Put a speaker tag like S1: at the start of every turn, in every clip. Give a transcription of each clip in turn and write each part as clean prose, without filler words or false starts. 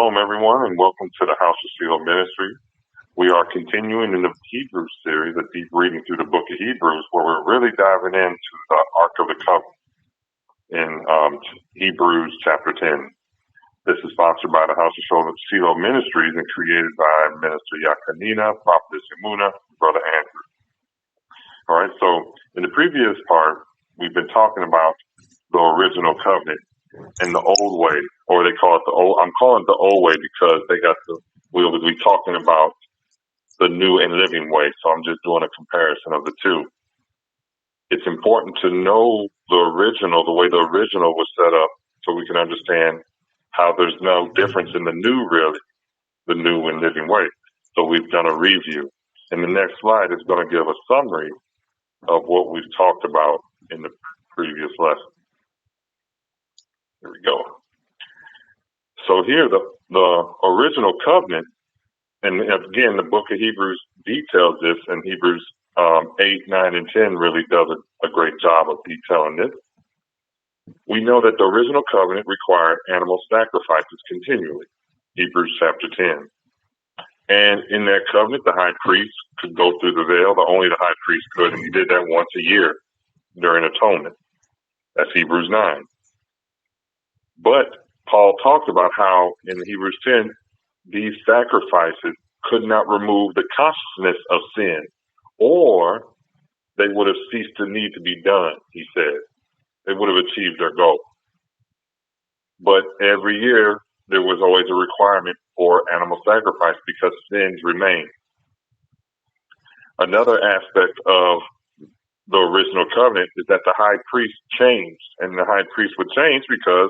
S1: Shalom, everyone, and welcome to the House of Selah Ministry. We are continuing in the Hebrews series, a deep reading through the book of Hebrews, where we're really diving into the Ark of the Covenant in Hebrews chapter 10. This is sponsored by the House of Selah Ministries and created by Minister Yakanina, Prophetess Yamuna, Brother Andrew. All right, so in the previous part, we've been talking about the original covenant and the old way, or they call it the old. I'm calling it the old way because we'll be talking about the new and living way. So I'm just doing a comparison of the two. It's important to know the way the original was set up, so we can understand how there's no difference in the new and living way. So we've done a review, and the next slide is going to give a summary of what we've talked about in the previous lesson. Here we go. So here, the original covenant, and again, the book of Hebrews details this, and Hebrews 8, 9, and 10 really does a great job of detailing this. We know that the original covenant required animal sacrifices continually, Hebrews chapter 10. And in that covenant, the high priest could go through the veil, but only the high priest could, and he did that once a year during atonement. That's Hebrews 9. But Paul talked about how in Hebrews 10, these sacrifices could not remove the consciousness of sin, or they would have ceased to need to be done, he said. They would have achieved their goal. But every year, there was always a requirement for animal sacrifice because sins remain. Another aspect of the original covenant is that the high priest changed, and the high priest would change because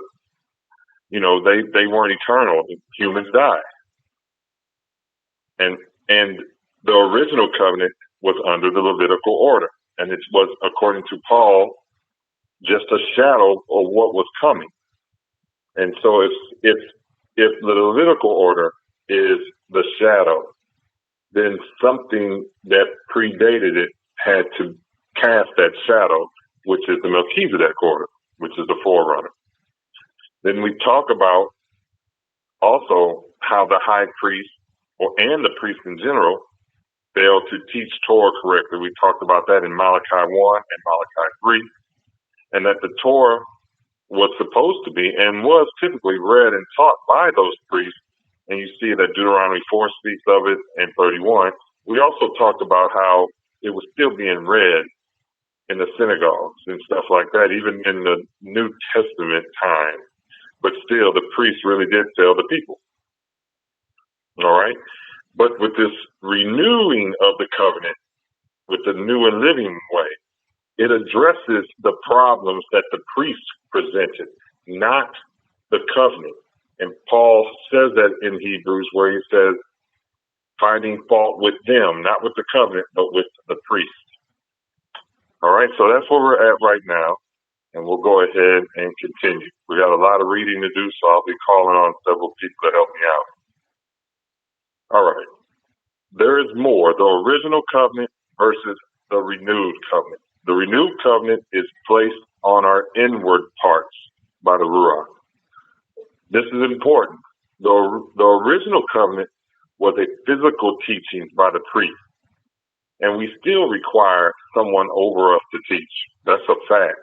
S1: they weren't eternal. Humans die. And the original covenant was under the Levitical order. And it was, according to Paul, just a shadow of what was coming. And so if the Levitical order is the shadow, then something that predated it had to cast that shadow, which is the Melchizedek order, which is the forerunner. Then we talk about also how the high priest and the priest in general failed to teach Torah correctly. We talked about that in Malachi 1 and Malachi 3, and that the Torah was supposed to be and was typically read and taught by those priests. And you see that Deuteronomy 4 speaks of it and 31. We also talked about how it was still being read in the synagogues and stuff like that, even in the New Testament time. But still, the priests really did tell the people. All right? But with this renewing of the covenant, with the new and living way, it addresses the problems that the priests presented, not the covenant. And Paul says that in Hebrews, where he says, finding fault with them, not with the covenant, but with the priests. All right, so that's where we're at right now. And we'll go ahead and continue. We got a lot of reading to do, so I'll be calling on several people to help me out. All right. There is more, the original covenant versus the renewed covenant. The renewed covenant is placed on our inward parts by the Ruach. This is important. The original covenant was a physical teaching by the priest, and we still require someone over us to teach. That's a fact.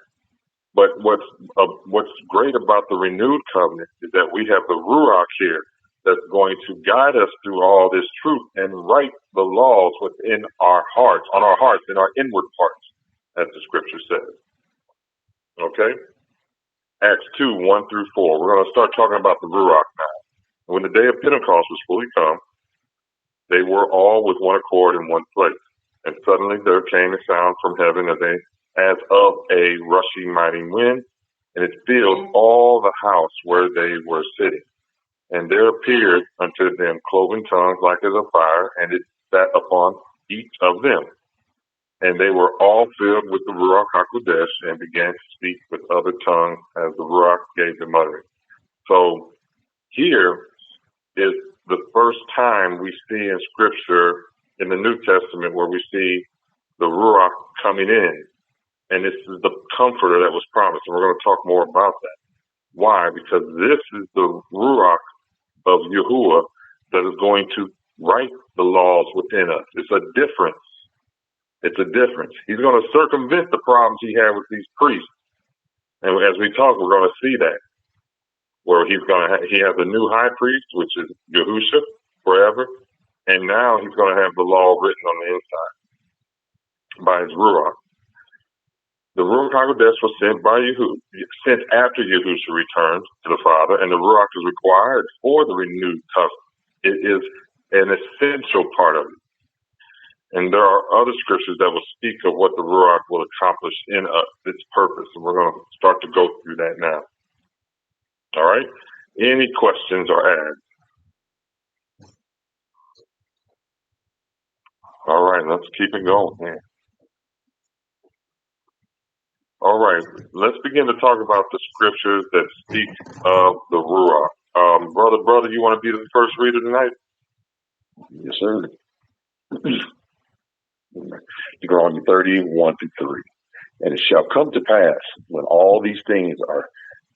S1: But what's great about the renewed covenant is that we have the Ruach here that's going to guide us through all this truth and write the laws within our hearts, on our hearts, in our inward parts, as the scripture says. Okay? Acts 2, 1 through 4. We're going to start talking about the Ruach now. When the day of Pentecost was fully come, they were all with one accord in one place. And suddenly there came a sound from heaven as of a rushing mighty wind, and it filled all the house where they were sitting. And there appeared unto them cloven tongues like as of fire, and it sat upon each of them. And they were all filled with the Ruach HaKodesh and began to speak with other tongues as the Ruach gave them utterance. So here is the first time we see in Scripture in the New Testament where we see the Ruach coming in. And this is the comforter that was promised. And we're going to talk more about that. Why? Because this is the Ruach of Yahuwah that is going to write the laws within us. It's a difference. It's a difference. He's going to circumvent the problems he had with these priests. And as we talk, we're going to see that, where he has a new high priest, which is Yahusha, forever. And now he's going to have the law written on the inside by his Ruach. The Ruach HaKodesh was sent after Yahusha returned to the Father, and the Ruach is required for the renewed covenant. It is an essential part of it. And there are other scriptures that will speak of what the Ruach will accomplish in us, its purpose. And we're going to start to go through that now. All right? Any questions or adds? All right, let's keep it going, man. All right, let's begin to talk about the scriptures that speak of the Ruach. Brother, you want to be the first reader tonight?
S2: Yes, sir. Deuteronomy 30:1-3. And it shall come to pass when all these things are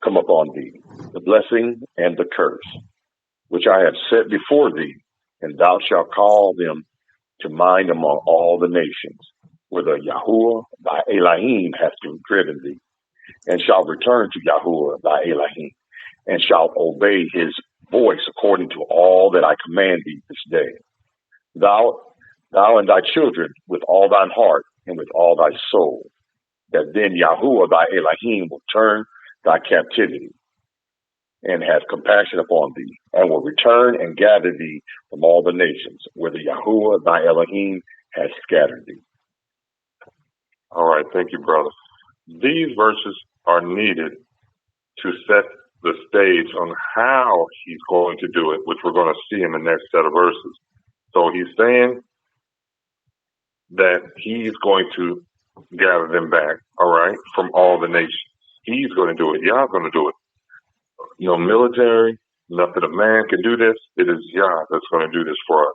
S2: come upon thee, the blessing and the curse, which I have set before thee, and thou shalt call them to mind among all the nations, whither Yahuwah thy Elohim hath driven thee, and shalt return to Yahuwah thy Elohim, and shalt obey his voice according to all that I command thee this day. Thou and thy children with all thine heart and with all thy soul, that then Yahuwah thy Elohim will turn thy captivity and have compassion upon thee, and will return and gather thee from all the nations, whither Yahuwah thy Elohim has scattered thee.
S1: All right, thank you, brother. These verses are needed to set the stage on how he's going to do it, which we're going to see in the next set of verses. So he's saying that he's going to gather them back, all right, from all the nations. He's going to do it. Yah's going to do it. No military, nothing of man can do this. It is Yah that's going to do this for us.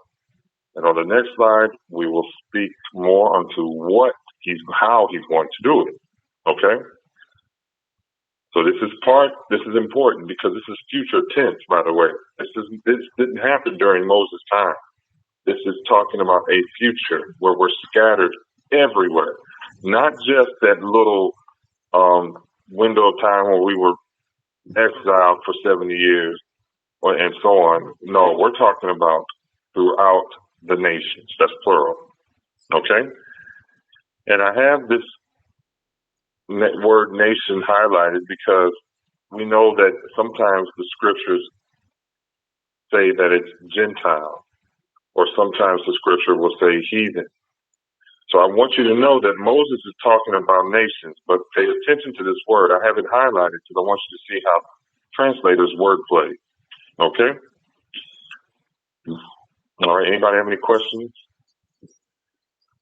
S1: And on the next slide, we will speak more onto how he's going to do it. Okay? So this is important because this is future tense, by the way. This didn't happen during Moses' time. This is talking about a future where we're scattered everywhere. Not just that little window of time where we were exiled for 70 years and so on. No, we're talking about throughout the nations. That's plural. Okay? And I have this word nation highlighted because we know that sometimes the scriptures say that it's Gentile, or sometimes the scripture will say heathen. So I want you to know that Moses is talking about nations, but pay attention to this word. I have it highlighted because I want you to see how translators wordplay. Okay? All right, anybody have any questions?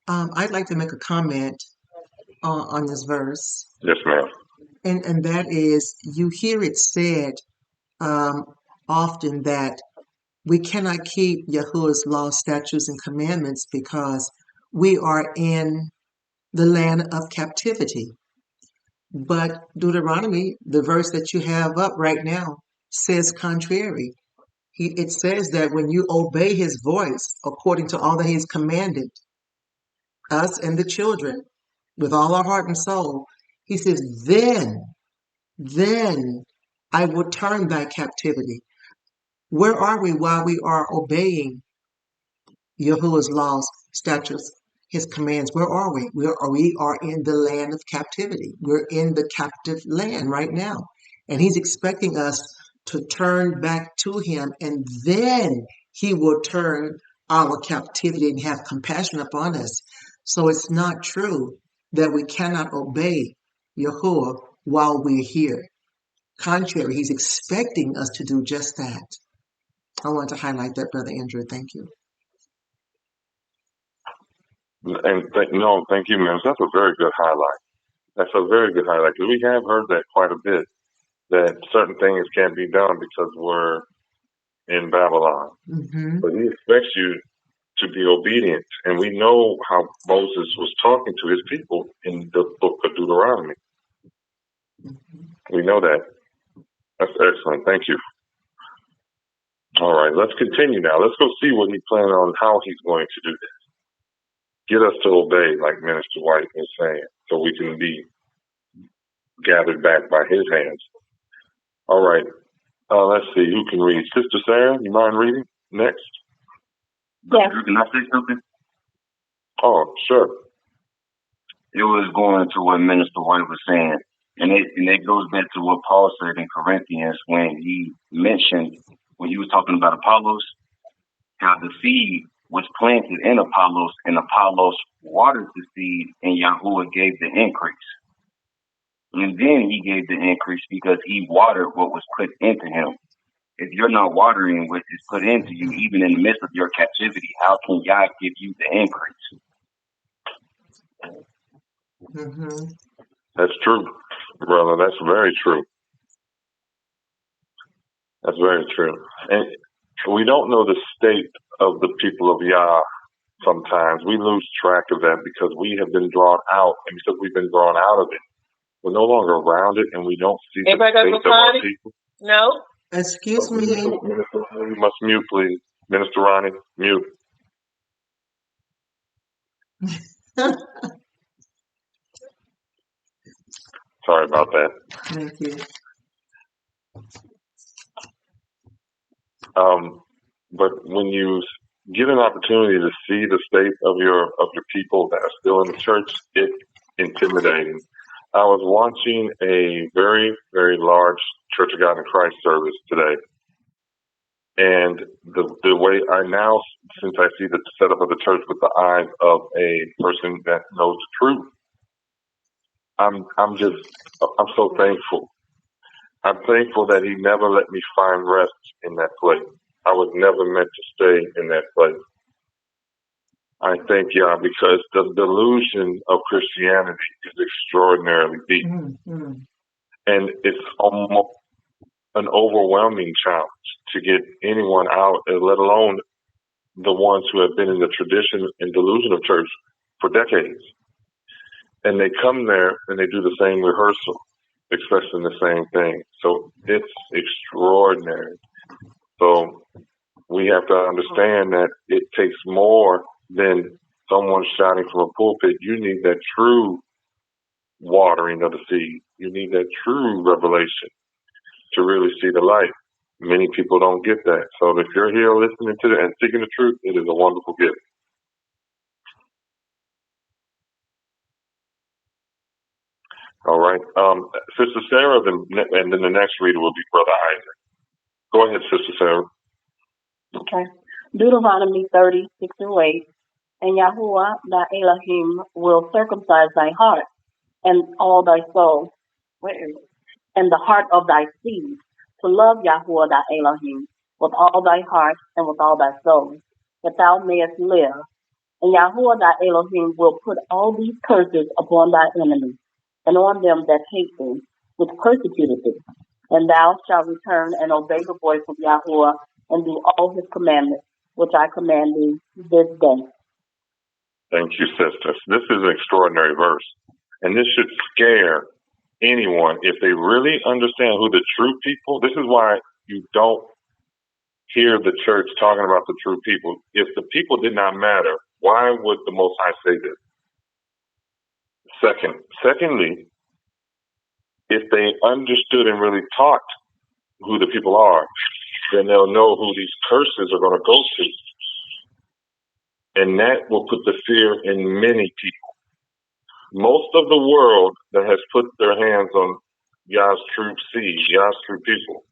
S3: I'd like to make a comment on this verse.
S1: Yes, ma'am.
S3: And that is, you hear it said often that we cannot keep Yahuwah's law, statutes, and commandments because we are in the land of captivity. But Deuteronomy, the verse that you have up right now, says contrary. It says that when you obey his voice according to all that he's commanded, us and the children, with all our heart and soul, he says, then I will turn thy captivity. Where are we while we are obeying Yahuwah's laws, statutes, his commands? Where are we? We are in the land of captivity. We're in the captive land right now. And he's expecting us to turn back to him, and then he will turn our captivity and have compassion upon us. So it's not true that we cannot obey Yahuwah while we're here. Contrary, he's expecting us to do just that. I want to highlight that, Brother Andrew. Thank you.
S1: And thank you, ma'am. That's a very good highlight. That's a very good highlight because we have heard that quite a bit, that certain things can't be done because we're in Babylon.
S3: Mm-hmm.
S1: But he expects you to be obedient. And we know how Moses was talking to his people in the book of Deuteronomy. Mm-hmm. We know that. That's excellent. Thank you. All right, let's continue now. Let's go see what he planned on, how he's going to do this. Get us to obey, like Minister White is saying, so we can be gathered back by his hands. All right, let's see, who can read? Sister Sarah, you mind reading next?
S4: Yes. Can I say something?
S1: Oh, sure.
S4: It was going to what Minister White was saying, and it goes back to what Paul said in Corinthians when he mentioned, when he was talking about Apollos, how the seed was planted in Apollos, and Apollos watered the seed, and Yahuwah gave the increase. And then he gave the increase because he watered what was put into him. If you're not watering what is put into you, even in the midst of your captivity, how can Yah give you the increase?
S3: Mm-hmm.
S1: That's true, brother. That's very true. That's very true. And we don't know the state of the people of Yah sometimes. We lose track of that because we have been drawn out, and because we've been drawn out of it, we're no longer around it, and we don't see the state of our people.
S5: No.
S3: Excuse me.
S1: You must mute, please. Minister Ronnie, mute. Sorry about that.
S3: Thank you.
S1: But when you get an opportunity to see the state of your people that are still in the church, it's intimidating. I was watching a very, very large Church of God in Christ service today. And the way I now, since I see the setup of the church with the eyes of a person that knows the truth, I'm so thankful. I'm thankful that he never let me find rest in that place. I was never meant to stay in that place. I thank Yah because the delusion of Christianity is extraordinarily deep.
S3: Mm-hmm.
S1: And it's almost an overwhelming challenge to get anyone out, let alone the ones who have been in the tradition and delusion of church for decades. And they come there and they do the same rehearsal, expressing the same thing. So it's extraordinary. So we have to understand that it takes more than someone shouting from a pulpit. You need that true watering of the seed. You need that true revelation to really see the light. Many people don't get that. So if you're here listening to it and seeking the truth, it is a wonderful gift. All right. Sister Sarah, and then the next reader will be Brother Isaac. Go ahead, Sister Sarah.
S5: Okay. Deuteronomy 30:6-8. And Yahuwah thy Elohim will circumcise thy heart and all thy soul, and the heart of thy seed, to love Yahuwah thy Elohim with all thy heart and with all thy soul, that thou mayest live. And Yahuwah thy Elohim will put all these curses upon thy enemies, and on them that hate thee, which persecuted thee. And thou shalt return and obey the voice of Yahuwah, and do all his commandments, which I command thee this day.
S1: Thank you, sisters. This is an extraordinary verse. And this should scare anyone if they really understand who the true people. This is why you don't hear the church talking about the true people. If the people did not matter, why would the Most High say this? Secondly, if they understood and really taught who the people are, then they'll know who these curses are going to go to. And that will put the fear in many people. Most of the world that has put their hands on Yah's true seed, Yah's true people,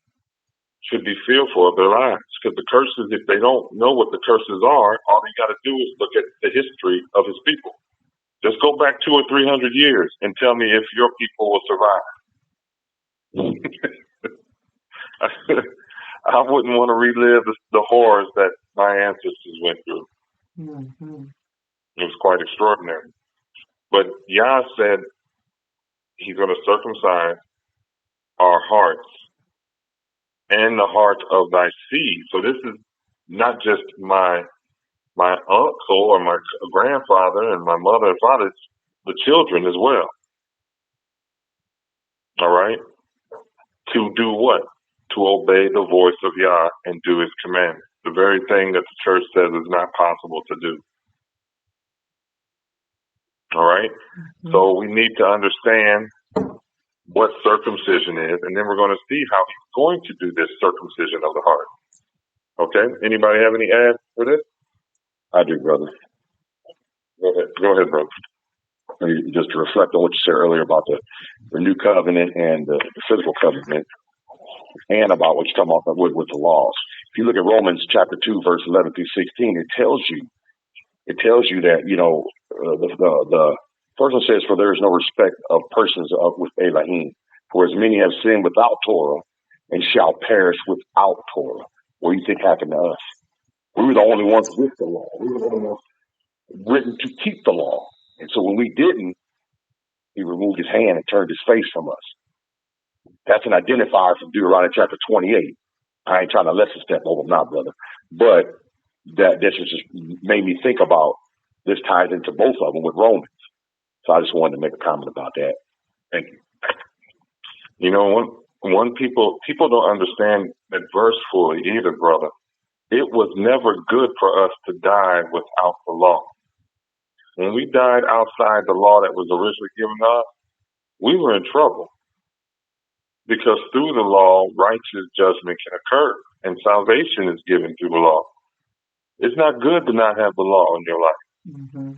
S1: should be fearful of their lives. Because the curses, if they don't know what the curses are, all they got to do is look at the history of his people. Just go back 200 or 300 years and tell me if your people will survive. I wouldn't want to relive the horrors that my ancestors went through.
S3: Mm-hmm.
S1: It was quite extraordinary. But Yah said he's going to circumcise our hearts and the heart of thy seed. So this is not just my uncle or my grandfather and my mother and father, it's the children as well. All right? To do what? to obey the voice of Yah and do his commandments. The very thing that the church says is not possible to do. All right?
S3: Mm-hmm.
S1: So we need to understand what circumcision is, and then we're going to see how he's going to do this circumcision of the heart. Okay? Anybody have any ads for this?
S2: I do, brother.
S1: Go ahead, brother.
S2: Just to reflect on what you said earlier about the new covenant and the physical covenant, and about what you're talking about with the laws. If you look at Romans chapter 2, verse 11 through 16, it tells you that, the first one says, "For there is no respect of persons with Elohim, for as many have sinned without Torah and shall perish without Torah." What do you think happened to us? We were the only ones with the law. We were the only ones written to keep the law. And so when we didn't, he removed his hand and turned his face from us. That's an identifier from Deuteronomy chapter 28. I ain't trying to lesson step over them now, brother. But this just made me think about this ties into both of them with Romans. So I just wanted to make a comment about that. Thank you.
S1: You know, one people don't understand that verse fully either, brother. It was never good for us to die without the law. When we died outside the law that was originally given to us, we were in trouble. Because through the law, righteous judgment can occur, and salvation is given through the law. It's not good to not have the law in your life.
S3: Mm-hmm.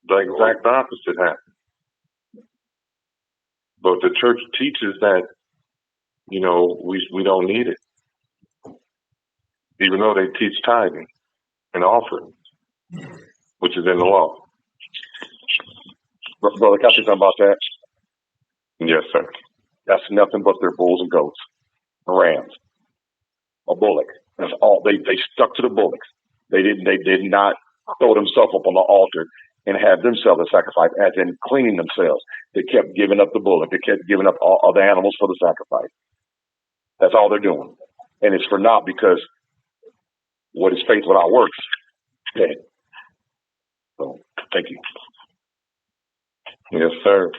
S1: The exact opposite happens. But the church teaches that, we don't need it. Even though they teach tithing and offering, which is in the law.
S2: Brother, can I say something about that?
S1: Yes, sir.
S2: That's nothing but their bulls and goats, rams, a bullock. That's all. They stuck to the bullocks. They did not throw themselves up on the altar and have themselves a sacrifice, as in cleaning themselves. They kept giving up the bullock. They kept giving up all other animals for the sacrifice. That's all they're doing. And it's for naught, because what is faith without works? Dead. So, thank you.
S1: Yes, sir.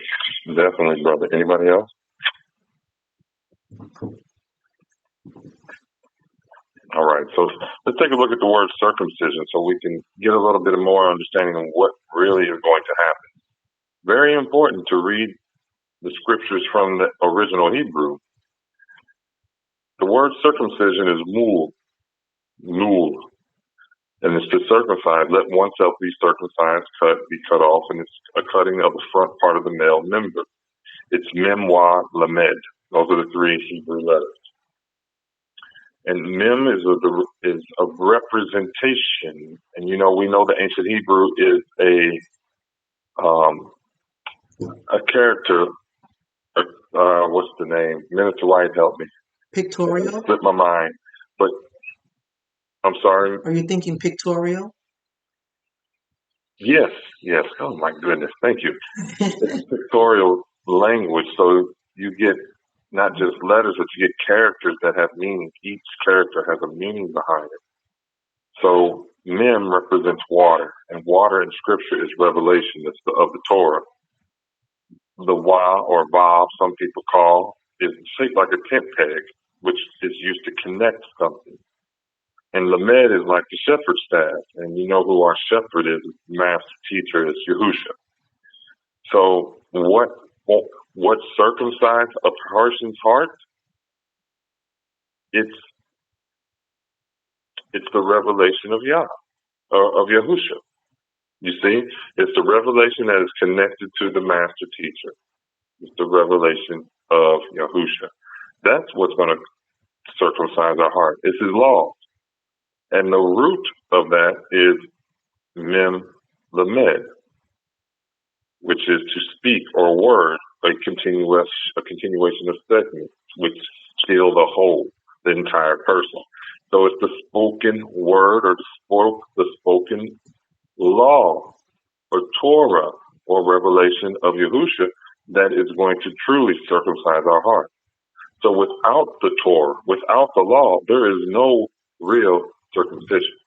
S1: Definitely, brother. Anybody else? All right. So let's take a look at the word circumcision so we can get a little bit more understanding of what really is going to happen. Very important to read the scriptures from the original Hebrew. The word circumcision is mul, and it's to circumcise. Let oneself be circumcised, be cut off, and it's a cutting of the front part of the male member. It's mem, wa, lamed. Those are the three Hebrew letters. And mem is a representation, and we know the ancient Hebrew is a character. What's the name? Minister White, help me.
S3: Pictorial?
S1: It slipped my mind, but I'm sorry.
S3: Are you thinking pictorial?
S1: Yes. Oh my goodness, thank you. It's pictorial language, so you get not just letters, but you get characters that have meaning. Each character has a meaning behind it. So mem represents water, and water in Scripture is revelation. It's of the Torah. The wa, or vav, some people call, is shaped like a tent peg, which is used to connect something. And lamed is like the shepherd's staff, and you know who our shepherd is, master teacher is Yahusha. So what circumcised a person's heart? It's the revelation of Yah, of Yahusha. You see, it's the revelation that is connected to the master teacher. It's the revelation of Yahusha. That's what's going to circumcise our heart. It's his law. And the root of that is mem lamed, which is to speak or word, a continuation of statements, which seal the whole, the entire person. So it's the spoken word, or the spoken law, or Torah, or revelation of Yahusha that is going to truly circumcise our heart. So without the Torah, without the law, there is no real circumcision.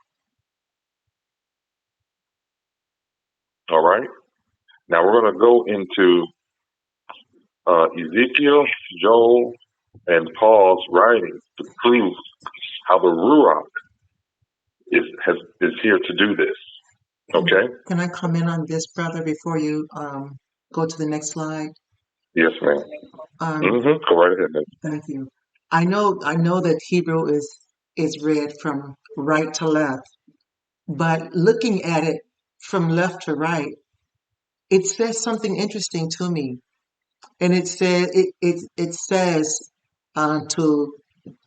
S1: All right? Now we're going to go into Ezekiel, Joel, And Paul's writing to prove how the Ruach is here to do this. Okay?
S3: Can I comment on this, brother, before you go to the next slide?
S1: Yes, ma'am. Go right ahead, ma'am.
S3: Thank you. I know that Hebrew is read from right to left, but looking at it from left to right, it says something interesting to me. And it says to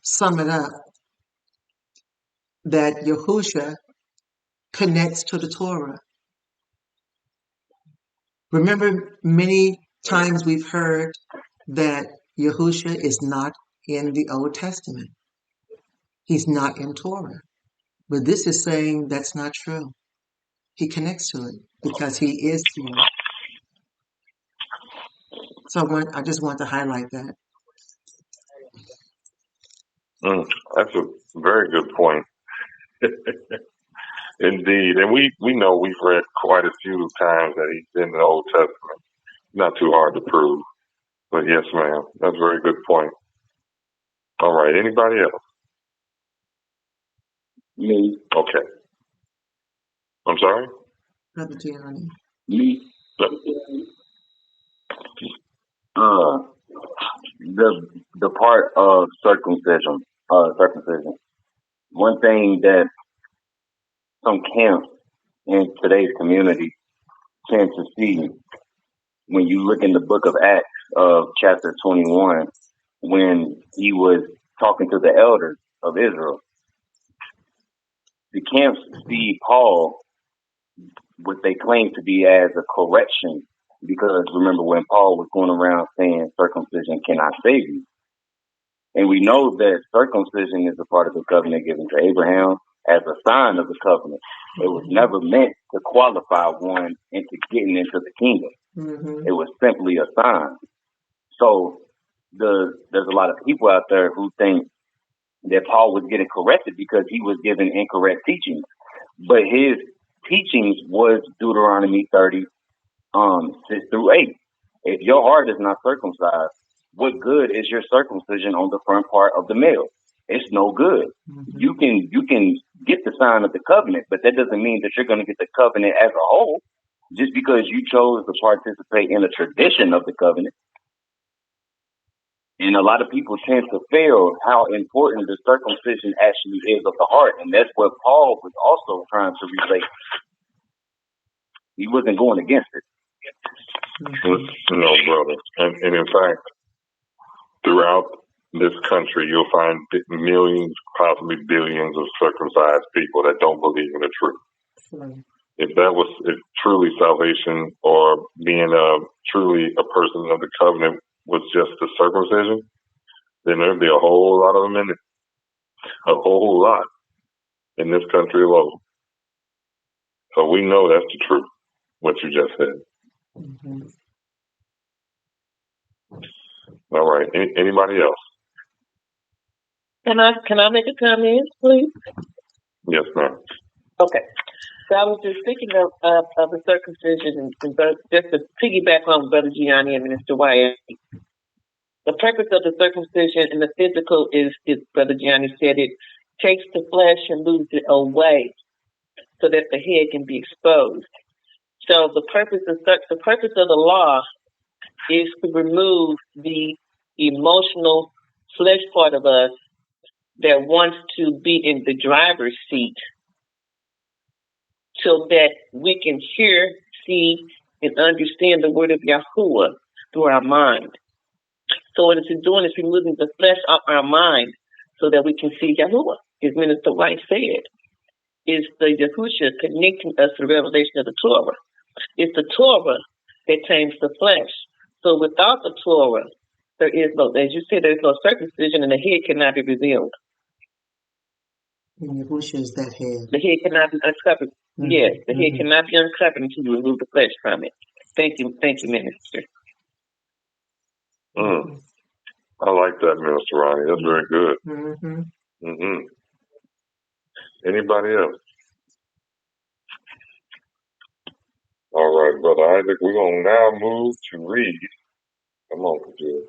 S3: sum it up, that Yahusha connects to the Torah. Remember, many times we've heard that Yahusha is not in the Old Testament. He's not in Torah. But this is saying that's not true. He connects to it because he is here. So I just want to highlight that.
S1: That's a very good point. Indeed. And we know we've read quite a few times that he's in the Old Testament. Not too hard to prove. But yes, ma'am. That's a very good point. All right. Anybody else?
S4: Me.
S1: Okay. I'm sorry?
S3: Brother Gianni.
S4: Me. The part of circumcision. One thing that some camps in today's community tend to see when you look in the book of Acts of chapter 21, when he was talking to the elders of Israel, the camps see Paul what they claim to be as a correction, because remember when Paul was going around saying circumcision cannot save you. And we know that circumcision is a part of the covenant given to Abraham as a sign of the covenant. It was never meant to qualify one into getting into the kingdom. Mm-hmm. It was simply a sign. So there's a lot of people out there who think that Paul was getting corrected because he was given incorrect teachings. But his teachings was Deuteronomy 30, 6 through 8. If your heart is not circumcised, what good is your circumcision on the front part of the male? It's no good. Mm-hmm. You can get the sign of the covenant, but that doesn't mean that you're going to get the covenant as a whole just because you chose to participate in a tradition of the covenant. And a lot of people tend to fail how important the circumcision actually is of the heart. And that's what Paul was also trying to relate. He wasn't going against it.
S1: No, brother. And in fact, throughout this country, you'll find millions, possibly billions of circumcised people that don't believe in the truth. Right. If truly salvation or being truly a person of the covenant was just the circumcision, then there'd be a whole lot of them in it. A whole lot in this country alone. So we know that's the truth, what you just said. Mm-hmm. All right. Anybody else?
S6: Can I make a comment, please?
S1: Yes, ma'am.
S6: Okay. So I was just thinking of the circumcision, and just to piggyback on Brother Gianni and Minister Wyatt. The purpose of the circumcision in the physical is Brother Gianni said, it takes the flesh and moves it away so that the head can be exposed. So the purpose of the law is to remove the emotional flesh part of us that wants to be in the driver's seat so that we can hear, see, and understand the word of Yahuwah through our mind. So what it's doing is removing the flesh off our mind so that we can see Yahuwah. As Minister White said, is the Yahusha connecting us to the revelation of the Torah. It's the Torah that tames the flesh. So without the Torah, there is no, as you said, there is no circumcision and the head cannot be revealed.
S3: And Yahusha is that head.
S6: The head cannot be uncovered. Mm-hmm. Yes, the head cannot be uncovered until you remove the flesh from it. Thank you, Minister.
S1: I like that, Minister Ronnie. That's very good. Mm-hmm. Mm-hmm. Anybody else? All right, Brother Isaac, we're going to now move to read. Come on, Kajir.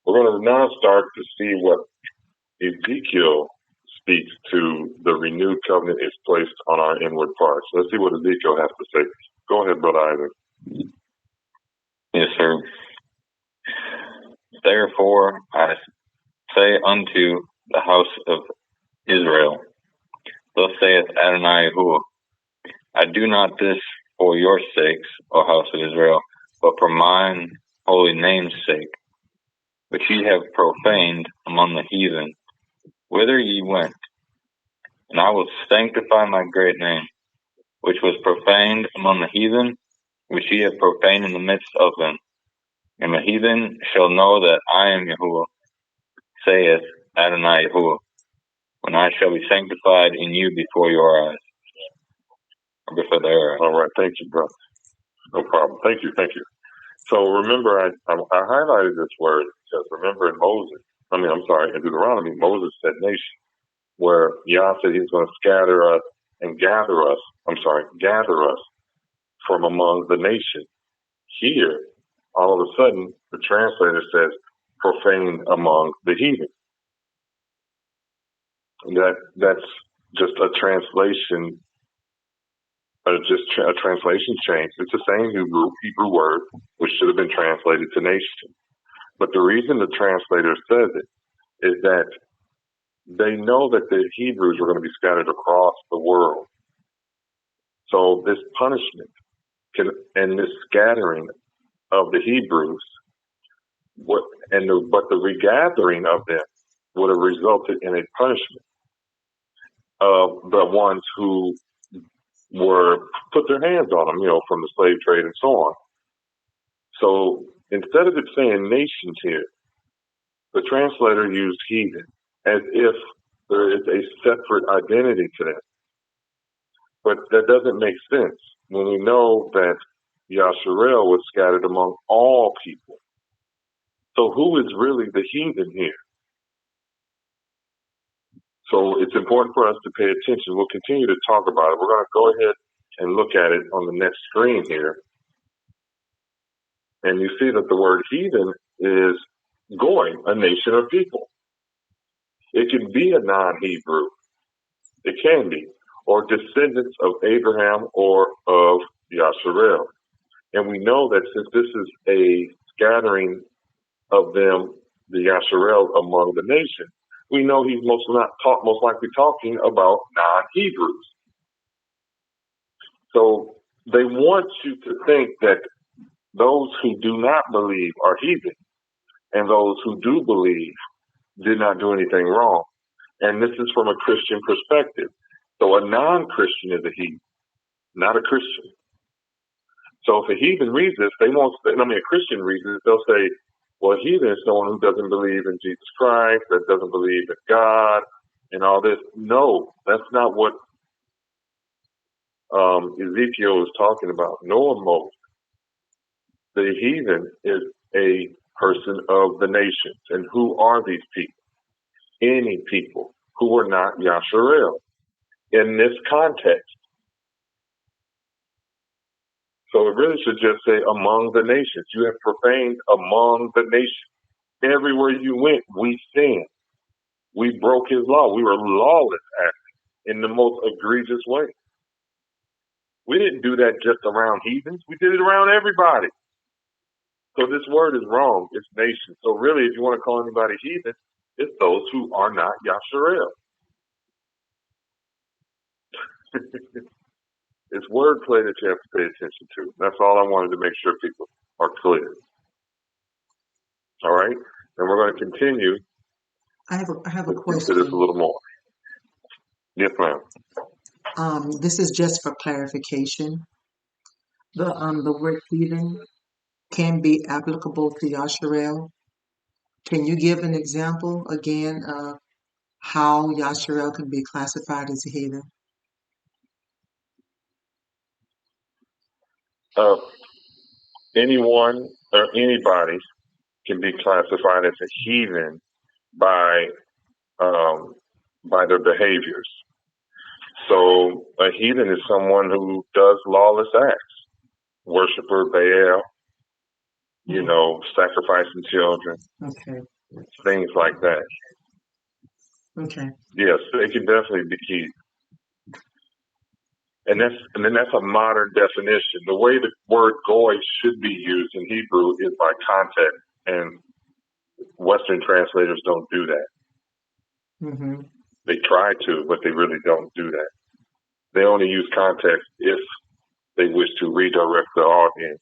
S1: We're going to now start to see what Ezekiel speaks to the renewed covenant is placed on our inward parts. Let's see what Ezekiel has to say. Go ahead, Brother Isaac.
S7: Yes, sir. Therefore I say unto the house of Israel, thus saith Adonai Yahuwah, I do not this for your sakes, O house of Israel, but for mine holy name's sake, which ye have profaned among the heathen, whither ye went. And I will sanctify my great name, which was profaned among the heathen, which ye have profaned in the midst of them. And the heathen shall know that I am Yahuwah, saith Adonai Yahuwah, when I shall be sanctified in you before your eyes. Or before their eyes.
S1: All right, thank you, brother. No problem. Thank you. So remember, I highlighted this word because remember in in Deuteronomy, Moses said nation, where Yah said he's going to scatter us and gather us from among the nations. Here, all of a sudden, the translator says profaned among the heathen. That's just a translation, a translation change. It's the same Hebrew word, which should have been translated to nation. But the reason the translator says it is that they know that the Hebrews were going to be scattered across the world. So this punishment and this scattering of the Hebrews, but the regathering of them would have resulted in a punishment of the ones who were put their hands on them, from the slave trade and so on. So instead of it saying nations here, the translator used heathen as if there is a separate identity to them. But that doesn't make sense when we know that Yasharel was scattered among all people. So who is really the heathen here? So it's important for us to pay attention. We'll continue to talk about it. We're going to go ahead and look at it on the next screen here. And you see that the word heathen is going, a nation or people. It can be a non-Hebrew. It can be. Or descendants of Abraham or of Yasharel. And we know that since this is a scattering of them, the Yasharel among the nation, we know he's most likely talking about non-Hebrews. So they want you to think that those who do not believe are heathen, and those who do believe did not do anything wrong. And this is from a Christian perspective. So a non-Christian is a heathen, not a Christian. So if a heathen reads this, a Christian reads this, they'll say, well, heathen is someone who doesn't believe in Jesus Christ, that doesn't believe in God, and all this. No, that's not what Ezekiel is talking about. Nor Moses. The heathen is a person of the nations. And who are these people? Any people who are not Yasharel in this context. So it really should just say among the nations. You have profaned among the nations. Everywhere you went, we sinned. We broke his law. We were lawless acting in the most egregious way. We didn't do that just around heathens. We did it around everybody. So this word is wrong. It's nation. So really, if you want to call anybody heathen, it's those who are not Yasharel. It's wordplay that you have to pay attention to. That's all I wanted to make sure people are clear. All right? And we're going to continue.
S3: I have a question.
S1: Into this a little more. Yes, ma'am.
S3: This is just for clarification. The word heathen can be applicable to Yasharel. Can you give an example again of how Yasharel can be classified as a heathen?
S1: Anyone or anybody can be classified as a heathen by their behaviors. So a heathen is someone who does lawless acts, worshiper, Baal, sacrificing children.
S3: Okay.
S1: things like that.
S3: Okay.
S1: Yes, they can definitely be heathen. And then that's a modern definition. The way the word goy should be used in Hebrew is by context, and Western translators don't do that.
S3: Mm-hmm.
S1: They try to, but they really don't do that. They only use context if they wish to redirect the audience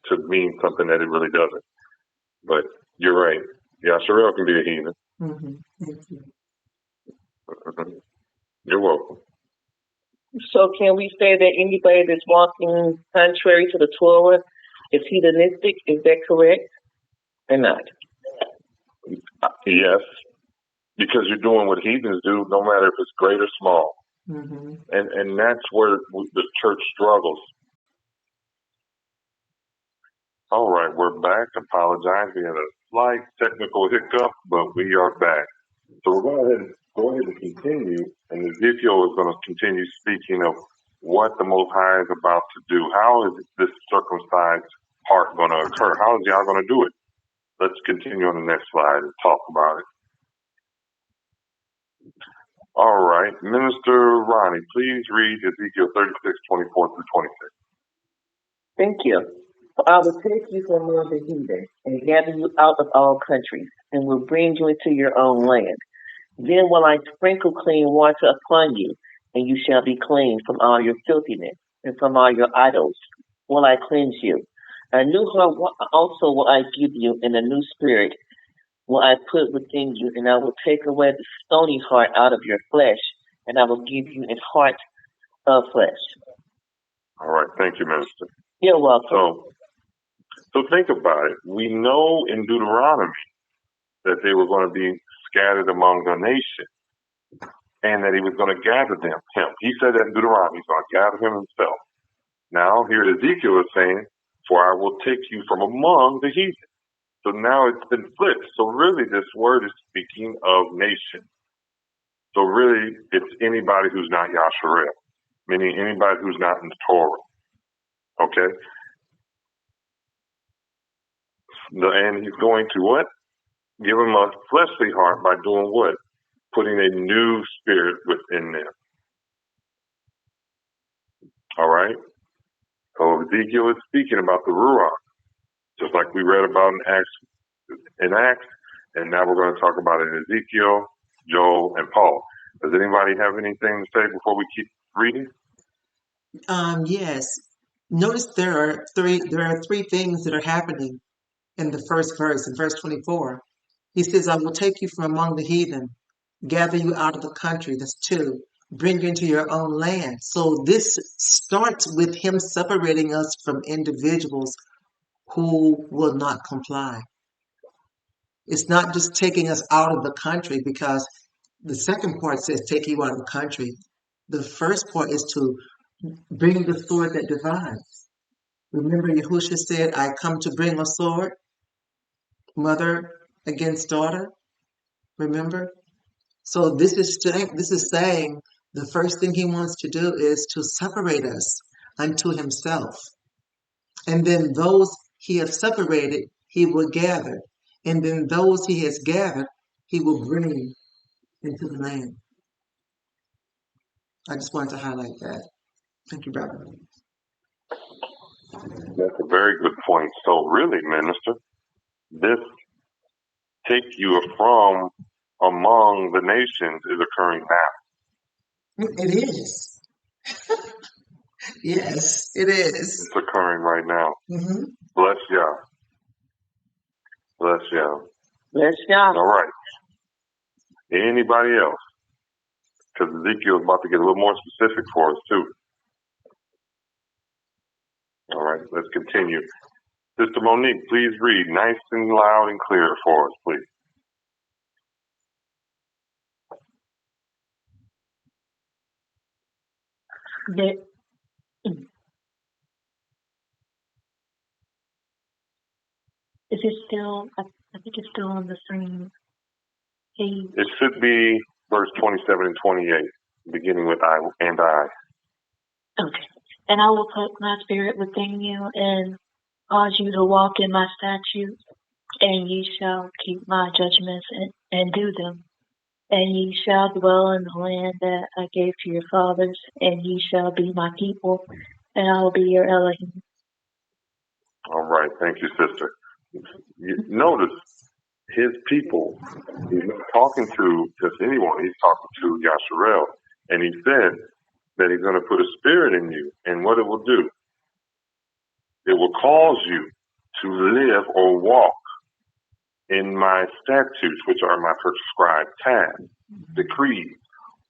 S1: to mean something that it really doesn't. But you're right. Yashar can be a heathen.
S3: Mm-hmm. Thank you.
S1: You're welcome.
S6: So can we say that anybody that's walking contrary to the Torah is heathenistic? Is that correct or not?
S1: Yes, because you're doing what heathens do, no matter if it's great or small.
S3: Mm-hmm.
S1: And that's where the church struggles. All right, we're back. Apologize. We had a slight technical hiccup, but we are back. So we're going to go ahead and continue, and Ezekiel is going to continue speaking of what the Most High is about to do. How is this circumcised part going to occur? How is y'all going to do it? Let's continue on the next slide and talk about it. All right, Minister Ronnie, please read Ezekiel 36:24 through 26.
S6: Thank you. For I will take you from among the heathen and gather you out of all countries, and will bring you into your own land. Then will I sprinkle clean water upon you, and you shall be clean from all your filthiness, and from all your idols will I cleanse you. A new heart also will I give you, and a new spirit will I put within you, and I will take away the stony heart out of your flesh, and I will give you a heart of flesh.
S1: All right, thank you, Minister.
S6: You're welcome.
S1: So think about it. We know in Deuteronomy that they were going to be scattered among the nation, and that he was going to gather them. He said that in Deuteronomy, he's going to gather him himself. Now here Ezekiel is saying, for I will take you from among the heathen. So now it's been flipped. So really this word is speaking of nation. So really it's anybody who's not Yasharel, meaning anybody who's not in the Torah. Okay? And he's going to what? Give them a fleshly heart by doing what? Putting a new spirit within them. All right? So Ezekiel is speaking about the Ruach, just like we read about in Acts, and now we're going to talk about it in Ezekiel, Joel, and Paul. Does anybody have anything to say before we keep reading?
S3: Yes. Notice there are three things that are happening in the first verse, in verse 24. He says, I will take you from among the heathen, gather you out of the country. That's 2. Bring you into your own land. So this starts with him separating us from individuals who will not comply. It's not just taking us out of the country, because the second part says take you out of the country. The first part is to bring the sword that divides. Remember, Yahushua said, I come to bring a sword, mother against daughter. Remember? So this is saying the first thing he wants to do is to separate us unto himself. And then those he has separated, he will gather. And then those he has gathered, he will bring into the land. I just wanted to highlight that. Thank you, brother.
S1: That's a very good point. So really, Minister, this take you from among the nations is occurring now.
S3: It is. Yes, it is.
S1: It's occurring right now.
S3: Mm-hmm.
S1: Bless y'all. Bless y'all.
S6: Bless y'all.
S1: All right. Anybody else? Because Ezekiel is about to get a little more specific for us, too. All right, let's continue. Sister Monique, please read nice and loud and clear for us, please.
S5: Is it still? I think it's still on the same page.
S1: It should be verse 27 and 28, beginning with I and I.
S5: Okay. And I will put my spirit within you and cause you to walk in my statutes
S8: And ye shall keep my judgments and do them. And ye shall dwell in the land that I gave to your fathers, and ye shall be my people, and I will be your Elohim.
S1: All right. Thank you, sister. You notice his people. He's not talking to just anyone. He's talking to Yasharel. And he said that he's going to put a spirit in you. And what it will do, it will cause you to live or walk in my statutes, which are my prescribed tasks, decrees,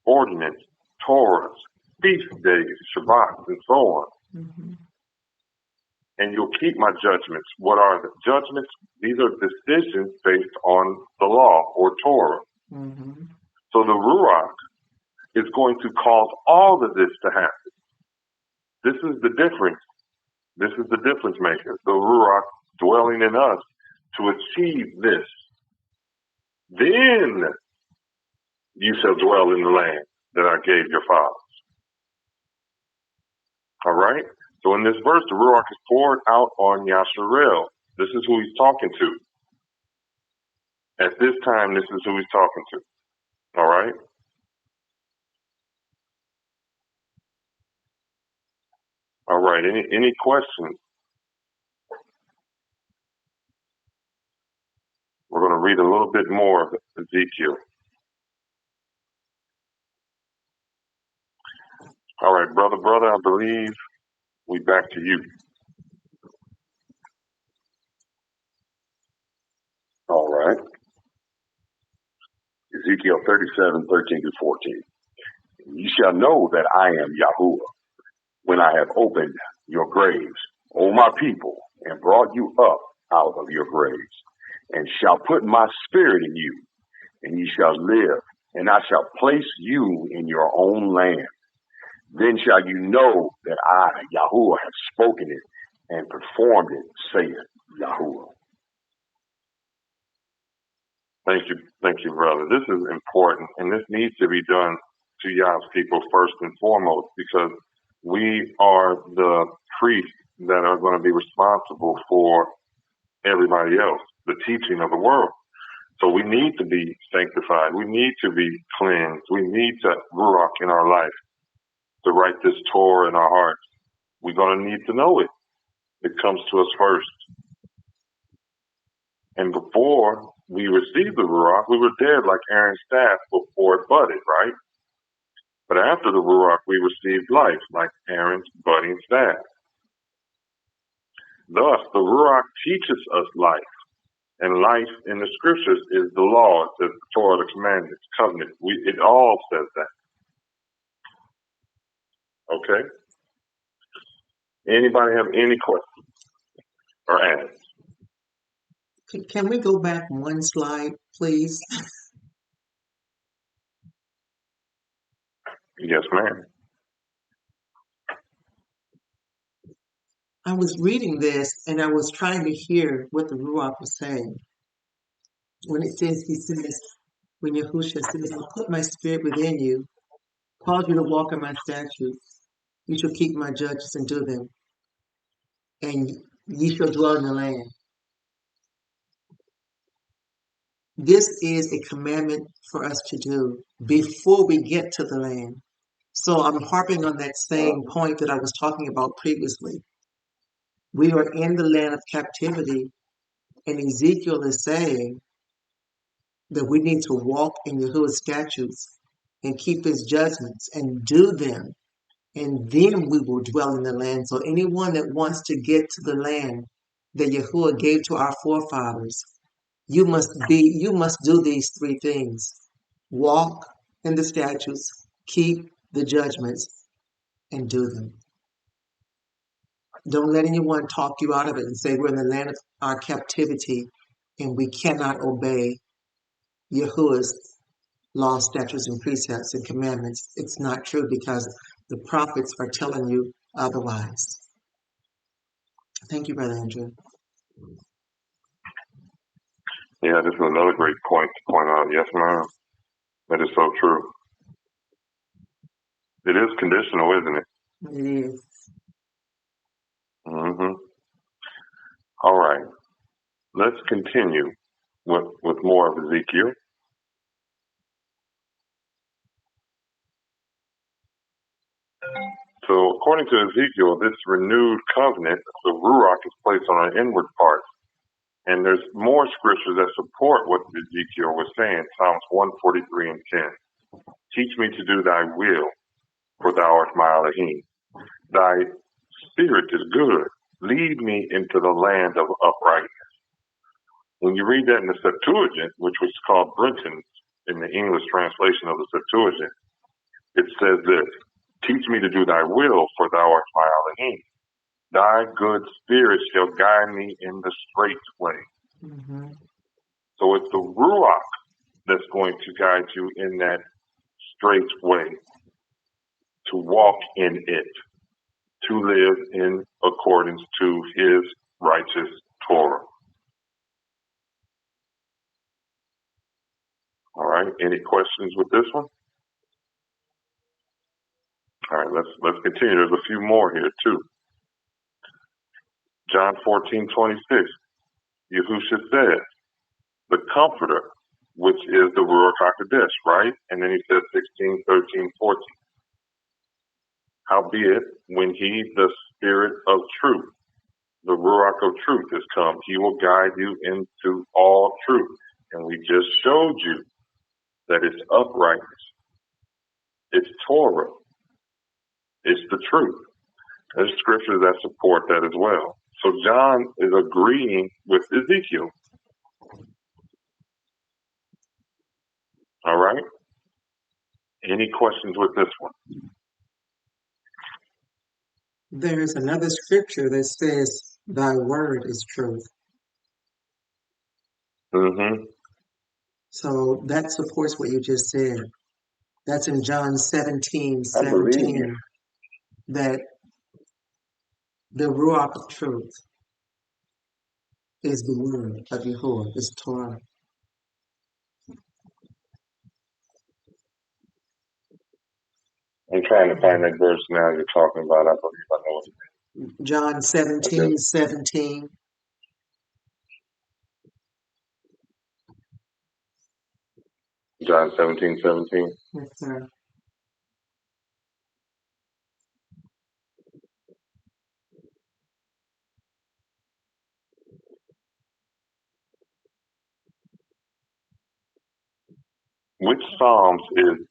S1: ordinance, Torahs, feast days, Shabbats, and so on.
S3: Mm-hmm.
S1: And you'll keep my judgments. What are the judgments? These are decisions based on the law or Torah.
S3: Mm-hmm.
S1: So the Ruach is going to cause all of this to happen. This is the difference. This is the difference maker. The Ruach dwelling in us to achieve this. Then you shall dwell in the land that I gave your fathers. All right? So in this verse, the Ruach is poured out on Yasharel. This is who he's talking to. At this time, this is who he's talking to. All right? All right. Any questions? We're going to read a little bit more of Ezekiel. All right, brother, I believe we back to you.
S2: All right. Ezekiel 37:13-14. You shall know that I am Yahuwah when I have opened your graves, O my people, and brought you up out of your graves, and shall put my spirit in you, and ye shall live, and I shall place you in your own land. Then shall you know that I, Yahuwah, have spoken it and performed it, saith Yahuwah.
S1: Thank you, brother. This is important, and this needs to be done to Yah's people first and foremost, because we are the priests that are going to be responsible for everybody else, the teaching of the world. So we need to be sanctified. We need to be cleansed. We need to Ruach in our life to write this Torah in our hearts. We're going to need to know it. It comes to us first. And before we received the Ruach, we were dead like Aaron's staff before it budded, right? But after the Ruach, we received life like Aaron's budding staff. Thus, the Ruach teaches us life. And life in the scriptures is the law, it's the Torah, the commandments, covenant. It all says that. Okay? Anybody have any questions or ask?
S3: Can we go back one slide, please?
S1: Yes, ma'am.
S3: I was reading this and I was trying to hear what the Ruach was saying. When it says, he says, when Yahushua says, I'll put my spirit within you, cause you to walk in my statutes, you shall keep my judges and do them, and ye shall dwell in the land. This is a commandment for us to do before we get to the land. So I'm harping on that same point that I was talking about previously. We are in the land of captivity, and Ezekiel is saying that we need to walk in Yahuwah's statutes and keep his judgments and do them, and then we will dwell in the land. So anyone that wants to get to the land that Yahuwah gave to our forefathers, you must do these three things: walk in the statutes, keep the judgments, and do them. Don't let anyone talk you out of it and say we're in the land of our captivity and we cannot obey Yahuwah's laws, statutes, and precepts and commandments. It's not true, because the prophets are telling you otherwise. Thank you, Brother Andrew.
S1: Yeah, this is another great point to point out. Yes, ma'am. That is so true. It is conditional, isn't it?
S3: It is.
S1: Mm-hmm. All right. let's continue with more of Ezekiel. So according to Ezekiel, this renewed covenant, the Ruach, is placed on our inward parts. And there's more scriptures that support what Ezekiel was saying. Psalms 143 and 10. Teach me to do thy will, for thou art my Elohim. Thy spirit is good. Lead me into the land of uprightness. When you read that in the Septuagint, which was called Brenton's in the English translation of the Septuagint, it says this: teach me to do thy will, for thou art my Elohim. Thy good spirit shall guide me in the straight way.
S3: Mm-hmm.
S1: So it's the Ruach that's going to guide you in that straight way, to walk in it, to live in accordance to his righteous Torah. All right. Any questions with this one? All right. Let's continue. There's a few more here too. John 14:26. Yahusha says, the Comforter, which is the Ruach HaKodesh, right? And then he says 16, 13, 14. Howbeit, when he, the Spirit of truth, the Ruach of truth, is come, he will guide you into all truth. And we just showed you that it's uprightness, it's Torah, it's the truth. There's scriptures that support that as well. So John is agreeing with Ezekiel. All right? Any questions with this one?
S3: There is another scripture that says, thy word is truth.
S1: Mm-hmm.
S3: So that supports what you just said. That's in John 17,
S2: I believe
S3: 17,
S2: you.
S3: that the Ruach of truth is the word of Yahuwah, is Torah.
S1: I'm trying to find that verse now you're talking about. I believe I know it.
S3: John 17, 17.
S1: John 17:17.
S3: Yes, sir.
S1: Which Psalms is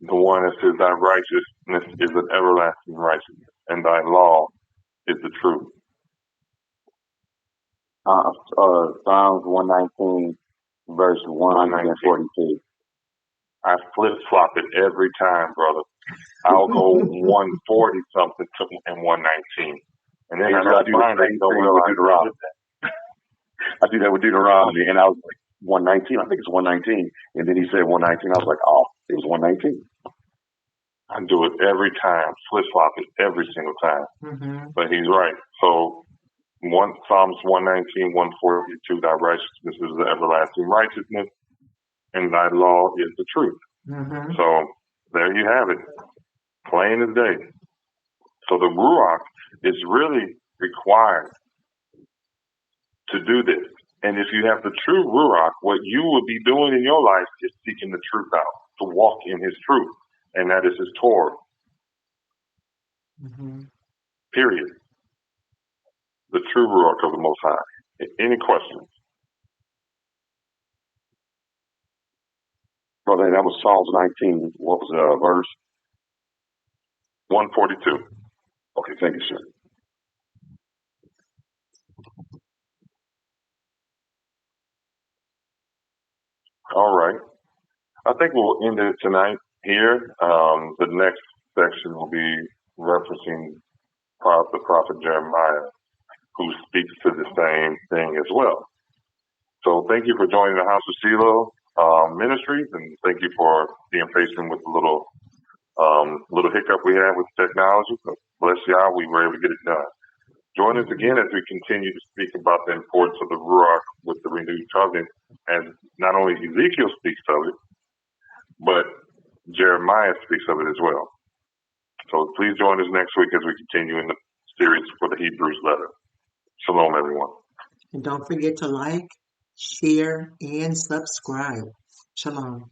S1: the one that says thy righteousness is an everlasting righteousness, and thy law is the truth?
S4: Psalms 119, verse 142.
S1: I flip-flop it every time, brother. I'll go 140 something and 119. And then I got to find it.
S2: Deuteronomy. I do that with Deuteronomy, and I was like, 119. I think it's 119. And then he said 119. I was like, oh, it was 119.
S1: I do it every time, flip-flop it every single time.
S3: Mm-hmm.
S1: But he's right. So Psalms 119, 142, thy righteousness is the everlasting righteousness, and thy law is the truth.
S3: Mm-hmm.
S1: So there you have it, plain as day. So the Ruach is really required to do this. And if you have the true Ruach, what you will be doing in your life is seeking the truth out, to walk in his truth, and that is his Torah.
S3: Mm-hmm.
S1: Period. The true Ruach of the Most High. Any questions?
S2: Brother, that was Psalms 19. What was the verse?
S1: 142.
S2: Okay, thank you, sir.
S1: All right. I think we'll end it tonight here. The next section will be referencing the prophet Jeremiah, who speaks to the same thing as well. So thank you for joining the House of Selah Ministries, and thank you for being patient with the little hiccup we had with technology. But bless y'all, we were able to get it done. Join us again as we continue to speak about the importance of the Ruach with the renewed covenant, as not only Ezekiel speaks of it, but Jeremiah speaks of it as well. So please join us next week as we continue in the series for the Hebrews letter. Shalom, everyone.
S3: And don't forget to like, share, and subscribe. Shalom.